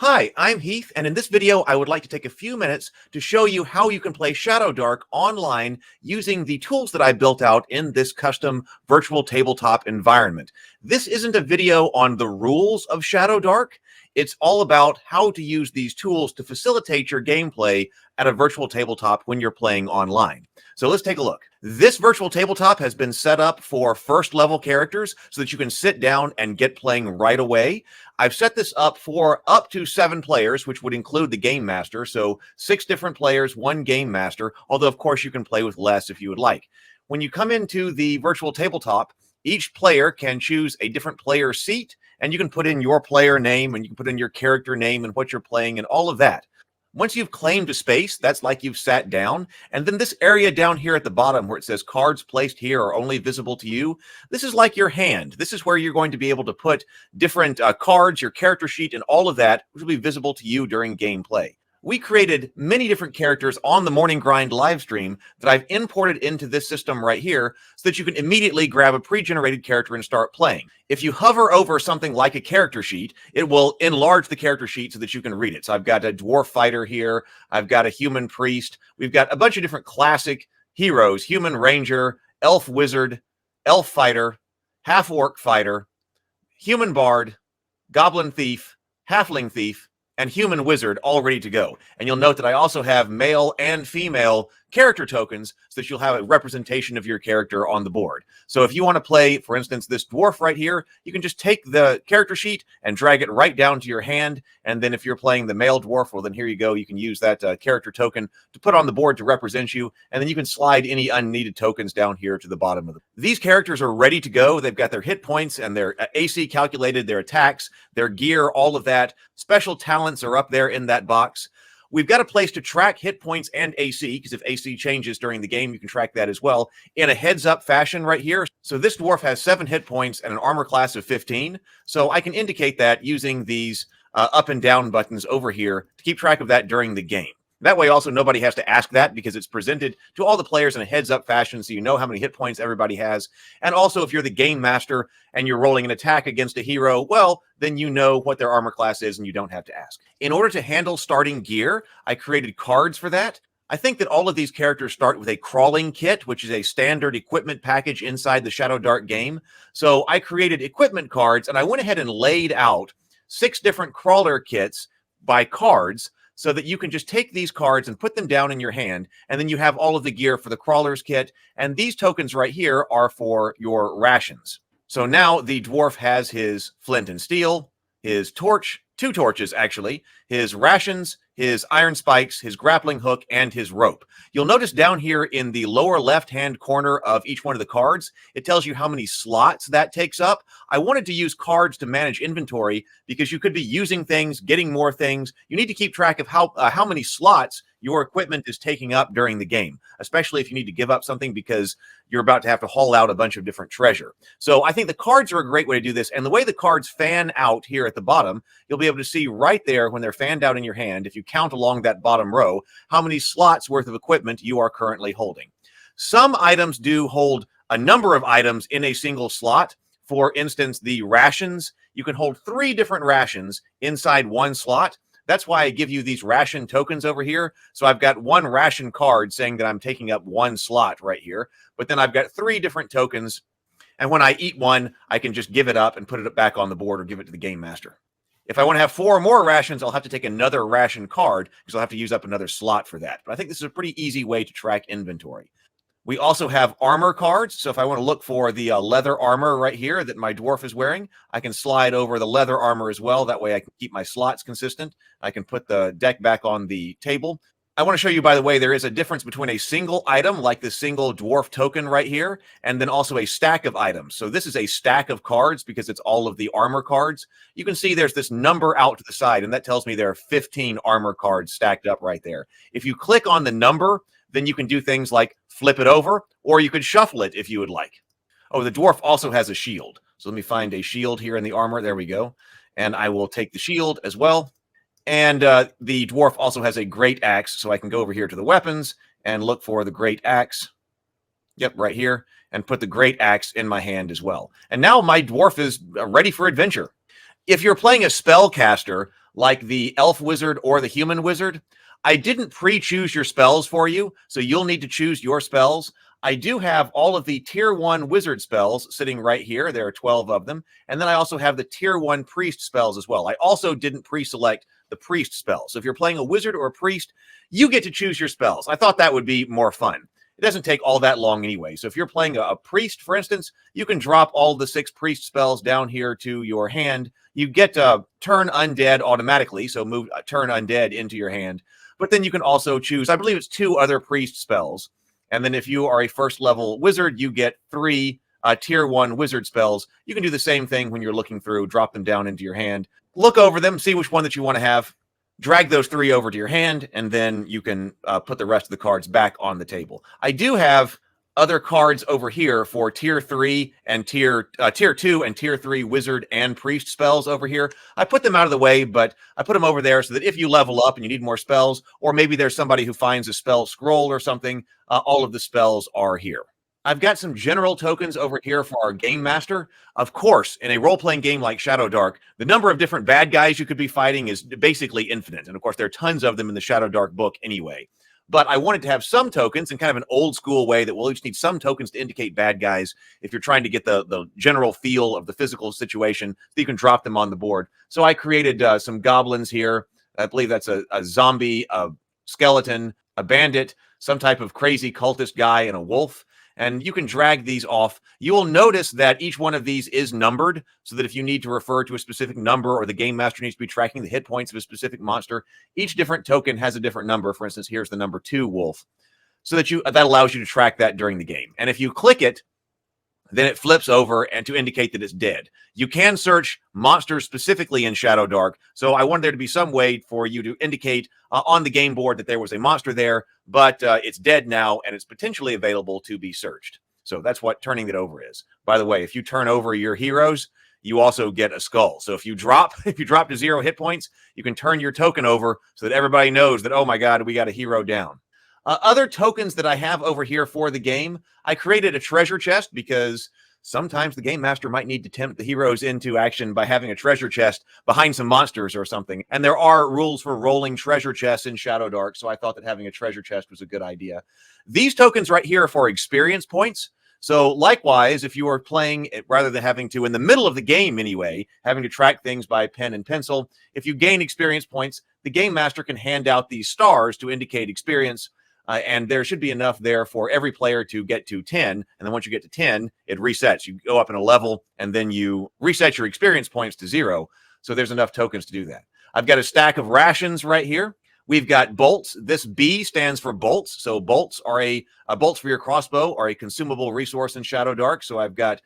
Hi, I'm Heath, and in this video, I would like to take a few minutes to show you how you can play Shadowdark online using the tools that I built out in this custom virtual tabletop environment. This isn't a video on the rules of Shadowdark. It's all about how to use these tools to facilitate your gameplay at a virtual tabletop when you're playing online. So let's take a look. This virtual tabletop has been set up for first level characters so that you can sit down and get playing right away. I've set this up for up to 7 players, which would include the game master. So 6 different players, 1 game master, although of course you can play with less if you would like. When you come into the virtual tabletop, each player can choose a different player seat, and you can put in your player name and you can put in your character name and what you're playing and all of that. Once you've claimed a space, that's like you've sat down. And then this area down here at the bottom where it says cards placed here are only visible to you, this is like your hand. This is where you're going to be able to put different cards, your character sheet, and all of that, which will be visible to you during gameplay. We created many different characters on the Morning Grind live stream that I've imported into this system right here so that you can immediately grab a pre-generated character and start playing. If you hover over something like a character sheet, it will enlarge the character sheet so that you can read it. So I've got a dwarf fighter here. I've got a human priest. We've got a bunch of different classic heroes: human ranger, elf wizard, elf fighter, half-orc fighter, human bard, goblin thief, halfling thief, and human wizard all ready to go. And you'll note that I also have male and female character tokens so that you'll have a representation of your character on the board. So if you want to play, for instance, this dwarf right here, you can just take the character sheet and drag it right down to your hand. And then if you're playing the male dwarf, well, then here you go. You can use that character token to put on the board to represent you. And then you can slide any unneeded tokens down here to the bottom of them. These characters are ready to go. They've got their hit points and their AC calculated, their attacks, their gear, all of that. Special talents are up there in that box. We've got a place to track hit points and AC, because if AC changes during the game, you can track that as well in a heads-up fashion right here. So this dwarf has 7 hit points and an armor class of 15. So I can indicate that using these up and down buttons over here to keep track of that during the game. That way also nobody has to ask that because it's presented to all the players in a heads-up fashion so you know how many hit points everybody has. And also if you're the game master and you're rolling an attack against a hero, well, then you know what their armor class is and you don't have to ask. In order to handle starting gear, I created cards for that. I think that all of these characters start with a crawling kit, which is a standard equipment package inside the Shadowdark game. So I created equipment cards and I went ahead and laid out 6 different crawler kits by cards, so that you can just take these cards and put them down in your hand, and then you have all of the gear for the crawler's kit. And these tokens right here are for your rations. So now the dwarf has his flint and steel, his torch, 2 torches actually, his rations, his iron spikes, his grappling hook, and his rope. You'll notice down here in the lower left-hand corner of each one of the cards, it tells you how many slots that takes up. I wanted to use cards to manage inventory because you could be using things, getting more things. You need to keep track of how many slots your equipment is taking up during the game, especially if you need to give up something because you're about to have to haul out a bunch of different treasure. So I think the cards are a great way to do this. And the way the cards fan out here at the bottom, you'll be able to see right there when they're fanned out in your hand, if you count along that bottom row, how many slots worth of equipment you are currently holding. Some items do hold a number of items in a single slot. For instance, the rations, you can hold 3 different rations inside 1 slot. That's why I give you these ration tokens over here. So I've got 1 ration card saying that I'm taking up 1 slot right here, but then I've got 3 different tokens. And when I eat one, I can just give it up and put it back on the board or give it to the game master. If I want to have 4 more rations, I'll have to take another ration card because I'll have to use up another slot for that. But I think this is a pretty easy way to track inventory. We also have armor cards. So if I want to look for the leather armor right here that my dwarf is wearing, I can slide over the leather armor as well. That way I can keep my slots consistent. I can put the deck back on the table. I want to show you, by the way, there is a difference between a single item, like the single dwarf token right here, and then also a stack of items. So this is a stack of cards because it's all of the armor cards. You can see there's this number out to the side, and that tells me there are 15 armor cards stacked up right there. If you click on the number, then you can do things like flip it over, or you could shuffle it if you would like. Oh, the dwarf also has a shield. So let me find a shield here in the armor. There we go. And I will take the shield as well. And the dwarf also has a great axe, so I can go over here to the weapons and look for the great axe. Yep, right here. And put the great axe in my hand as well. And now my dwarf is ready for adventure. If you're playing a spellcaster, like the elf wizard or the human wizard. I didn't pre-choose your spells for you, so you'll need to choose your spells. I do have all of the tier 1 wizard spells sitting right here. There are 12 of them. And then I also have the tier 1 priest spells as well. I also didn't pre-select the priest spells. So if you're playing a wizard or a priest, you get to choose your spells. I thought that would be more fun. It doesn't take all that long anyway. So if you're playing a priest, for instance, you can drop all the 6 priest spells down here to your hand. You get turn undead automatically, so move turn undead into your hand. But then you can also choose, I believe it's 2 other priest spells. And then if you are a first level wizard, you get 3 tier 1 wizard spells. You can do the same thing when you're looking through, drop them down into your hand, look over them, see which one that you want to have, drag those 3 over to your hand, and then you can put the rest of the cards back on the table. I do have other cards over here for tier 3 and tier 2 and tier 3 wizard and priest spells over here. I put them out of the way, but I put them over there so that if you level up and you need more spells, or maybe there's somebody who finds a spell scroll or something, all of the spells are here. I've got some general tokens over here for our game master. Of course, in a role-playing game like Shadowdark, the number of different bad guys you could be fighting is basically infinite. And of course, there are tons of them in the Shadowdark book anyway. But I wanted to have some tokens in kind of an old school way that we'll just need some tokens to indicate bad guys if you're trying to get the general feel of the physical situation, so you can drop them on the board. So I created some goblins here. I believe that's a zombie, a skeleton, a bandit, some type of crazy cultist guy, and a wolf. And you can drag these off. You will notice that each one of these is numbered, so that if you need to refer to a specific number or the game master needs to be tracking the hit points of a specific monster, each different token has a different number. For instance, here's the number 2 wolf, so that that allows you to track that during the game. And if you click it, then it flips over and to indicate that it's dead. You can search monsters specifically in Shadowdark, so I wanted there to be some way for you to indicate on the game board that there was a monster there, but it's dead now and it's potentially available to be searched. So that's what turning it over is. By the way, if you turn over your heroes, you also get a skull. So if you drop to 0 hit points, you can turn your token over so that everybody knows that, oh my God, we got a hero down. Other tokens that I have over here for the game, I created a treasure chest because sometimes the game master might need to tempt the heroes into action by having a treasure chest behind some monsters or something. And there are rules for rolling treasure chests in Shadowdark, so I thought that having a treasure chest was a good idea. These tokens right here are for experience points. So likewise, if you are playing it, rather than having to, in the middle of the game anyway, having to track things by pen and pencil, if you gain experience points, the game master can hand out these stars to indicate experience. And there should be enough there for every player to get to 10. And then once you get to 10, it resets. You go up in a level, and then you reset your experience points to 0. So there's enough tokens to do that. I've got a stack of rations right here. We've got bolts. This B stands for bolts. So bolts are bolts for your crossbow are a consumable resource in Shadowdark. So I've got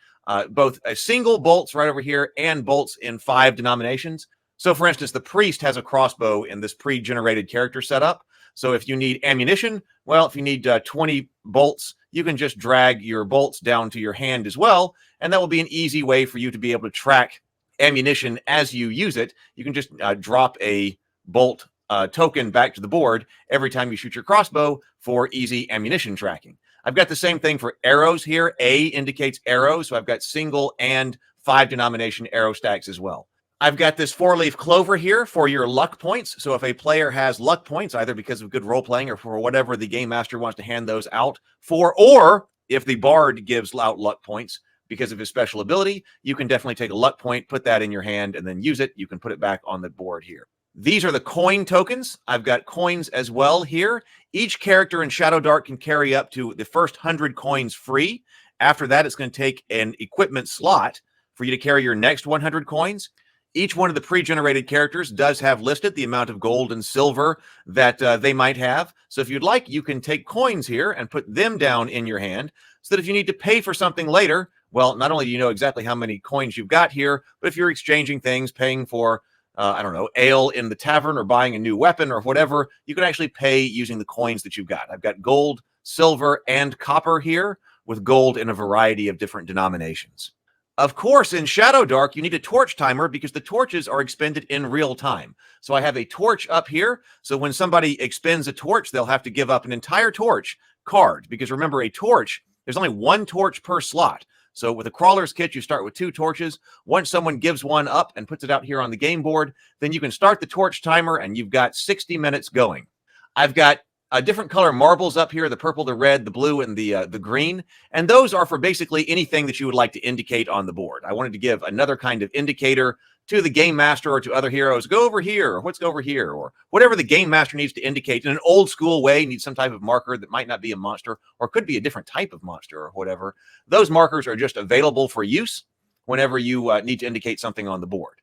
both a single bolts right over here and bolts in 5 denominations. So for instance, the priest has a crossbow in this pre-generated character setup. So if you need ammunition, well, if you need 20 bolts, you can just drag your bolts down to your hand as well. And that will be an easy way for you to be able to track ammunition as you use it. You can just drop a bolt token back to the board every time you shoot your crossbow for easy ammunition tracking. I've got the same thing for arrows here. A indicates arrows. So I've got single and 5 denomination arrow stacks as well. I've got this 4-leaf clover here for your luck points. So if a player has luck points, either because of good role playing or for whatever the game master wants to hand those out for, or if the bard gives out luck points because of his special ability, you can definitely take a luck point, put that in your hand, and then use it. You can put it back on the board here. These are the coin tokens. I've got coins as well here. Each character in Shadowdark can carry up to the first 100 coins free. After that, it's going to take an equipment slot for you to carry your next 100 coins. Each one of the pre-generated characters does have listed the amount of gold and silver that they might have. So if you'd like, you can take coins here and put them down in your hand so that if you need to pay for something later, well, not only do you know exactly how many coins you've got here, but if you're exchanging things, paying for, I don't know, ale in the tavern or buying a new weapon or whatever, you can actually pay using the coins that you've got. I've got gold, silver, and copper here, with gold in a variety of different denominations. Of course, in Shadowdark, you need a torch timer because the torches are expended in real time. So I have a torch up here. So when somebody expends a torch, they'll have to give up an entire torch card. Because remember, a torch, there's only 1 torch per slot. So with a crawler's kit, you start with 2 torches. Once someone gives one up and puts it out here on the game board, then you can start the torch timer and you've got 60 minutes going. I've got different color marbles up here, the purple, the red, the blue, and the green. And those are for basically anything that you would like to indicate on the board. I wanted to give another kind of indicator to the game master or to other heroes. Go over here, or what's over here, or whatever the game master needs to indicate in an old school way. Needs some type of marker that might not be a monster or could be a different type of monster or whatever. Those markers are just available for use whenever you need to indicate something on the board.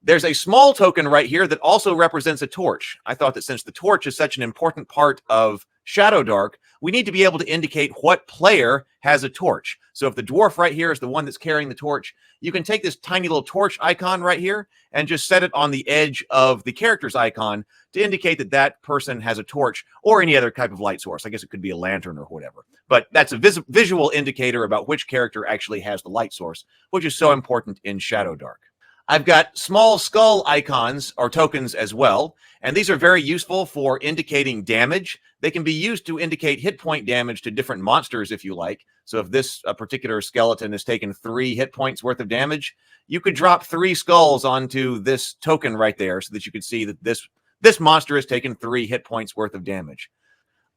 There's a small token right here that also represents a torch. I thought that since the torch is such an important part of Shadowdark, we need to be able to indicate what player has a torch. So if the dwarf right here is the one that's carrying the torch, you can take this tiny little torch icon right here and just set it on the edge of the character's icon to indicate that that person has a torch or any other type of light source. I guess it could be a lantern or whatever. But that's a visual indicator about which character actually has the light source, which is so important in Shadowdark. I've got small skull icons or tokens as well, and these are very useful for indicating damage. They can be used to indicate hit point damage to different monsters if you like. So if this particular skeleton has taken 3 hit points worth of damage, you could drop 3 skulls onto this token right there so that you could see that this monster has taken 3 hit points worth of damage.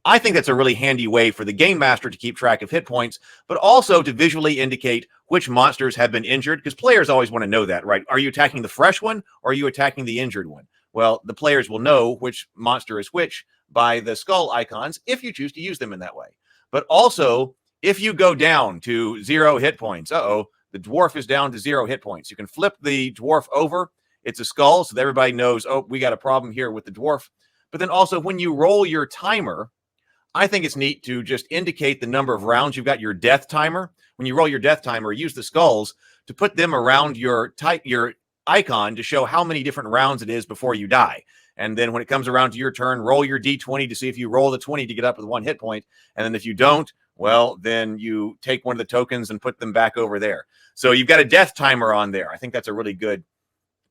I think that's a really handy way for the game master to keep track of hit points, but also to visually indicate which monsters have been injured, because players always want to know that, right? Are you attacking the fresh one or are you attacking the injured one? Well, the players will know which monster is which by the skull icons if you choose to use them in that way. But also, if you go down to 0 hit points, the dwarf is down to 0 hit points. You can flip the dwarf over. It's a skull, so that everybody knows, oh, we got a problem here with the dwarf. But then also, when you roll your timer, I think it's neat to just indicate the number of rounds. You've got your death timer. When you roll your death timer, use the skulls to put them around your icon to show how many different rounds it is before you die. And then when it comes around to your turn, roll your d20 to see if you roll the 20 to get up with 1 hit point. And then if you don't, well, then you take one of the tokens and put them back over there. So you've got a death timer on there. I think that's a really good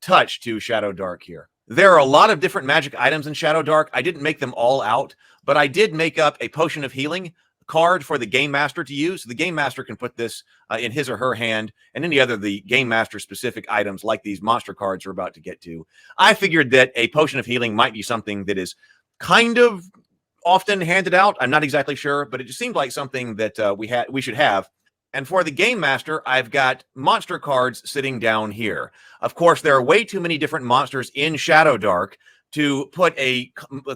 touch to Shadowdark here. There are a lot of different magic items in Shadowdark. I didn't make them all out, but I did make up a potion of healing card for the game master to use. The game master can put this in his or her hand, and any other the game master specific items like these monster cards we're about to get to. I figured that a potion of healing might be something that is kind of often handed out. I'm not exactly sure, but it just seemed like something that we should have. And for the game master, I've got monster cards sitting down here. Of course, there are way too many different monsters in Shadowdark to put a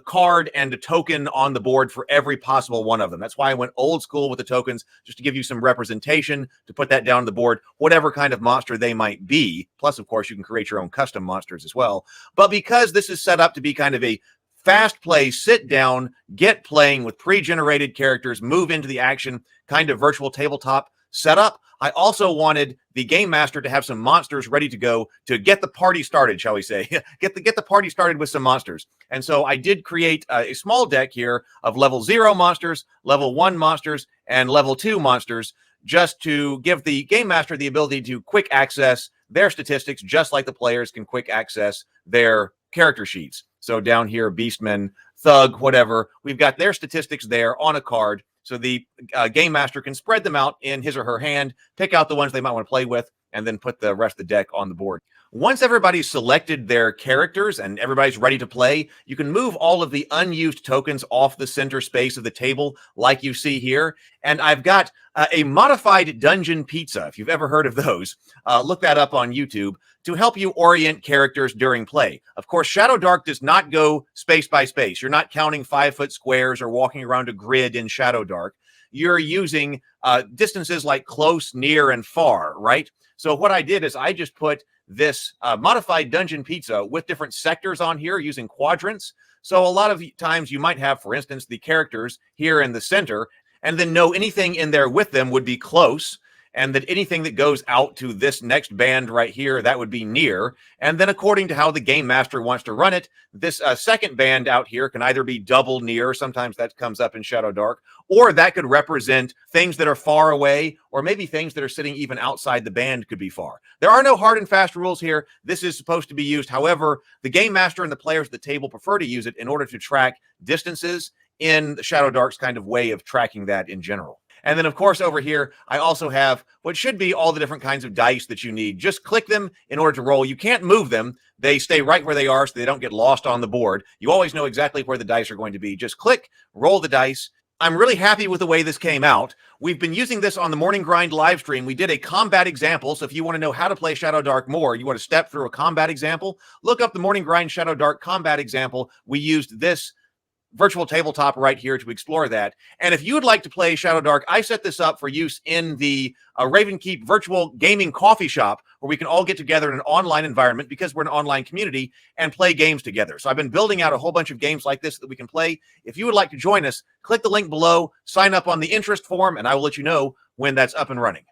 card and a token on the board for every possible one of them. That's why I went old school with the tokens, just to give you some representation, to put that down on the board, whatever kind of monster they might be. Plus, of course, you can create your own custom monsters as well. But because this is set up to be kind of a fast play, sit down, get playing with pre-generated characters, move into the action kind of virtual tabletop setup, I also wanted the game master to have some monsters ready to go to get the party started, shall we say. get the party started with some monsters. And so I did create a small deck here of level 0 monsters, level 1 monsters, and level 2 monsters, just to give the game master the ability to quick access their statistics, just like the players can quick access their character sheets. So down here, Beastman, Thug, whatever, we've got their statistics there on a card. So the game master can spread them out in his or her hand, pick out the ones they might want to play with, and then put the rest of the deck on the board. Once everybody's selected their characters and everybody's ready to play, you can move all of the unused tokens off the center space of the table like you see here. And I've got a modified dungeon pizza, if you've ever heard of those. Look that up on YouTube to help you orient characters during play. Of course, Shadowdark does not go space by space. You're not counting 5-foot squares or walking around a grid in Shadowdark. You're using distances like close, near, and far, right? So what I did is I just put this modified dungeon pizza with different sectors on here using quadrants. So a lot of times you might have, for instance, the characters here in the center, and then know anything in there with them would be close, and that anything that goes out to this next band right here, that would be near. And then according to how the game master wants to run it, this second band out here can either be double near, sometimes that comes up in Shadowdark, or that could represent things that are far away, or maybe things that are sitting even outside the band could be far. There are no hard and fast rules here. This is supposed to be used. However, the game master and the players at the table prefer to use it in order to track distances in the Shadowdark's kind of way of tracking that in general. And then, of course, over here, I also have what should be all the different kinds of dice that you need. Just click them in order to roll. You can't move them. They stay right where they are so they don't get lost on the board. You always know exactly where the dice are going to be. Just click, roll the dice. I'm really happy with the way this came out. We've been using this on the Morning Grind live stream. We did a combat example, so if you want to know how to play Shadowdark more, you want to step through a combat example, look up the Morning Grind Shadowdark combat example. We used this virtual tabletop right here to explore that. And if you would like to play Shadowdark, I set this up for use in the Ravenkeep virtual gaming coffee shop, where we can all get together in an online environment because we're an online community and play games together. So I've been building out a whole bunch of games like this that we can play. If you would like to join us, click the link below, sign up on the interest form, and I will let you know when that's up and running.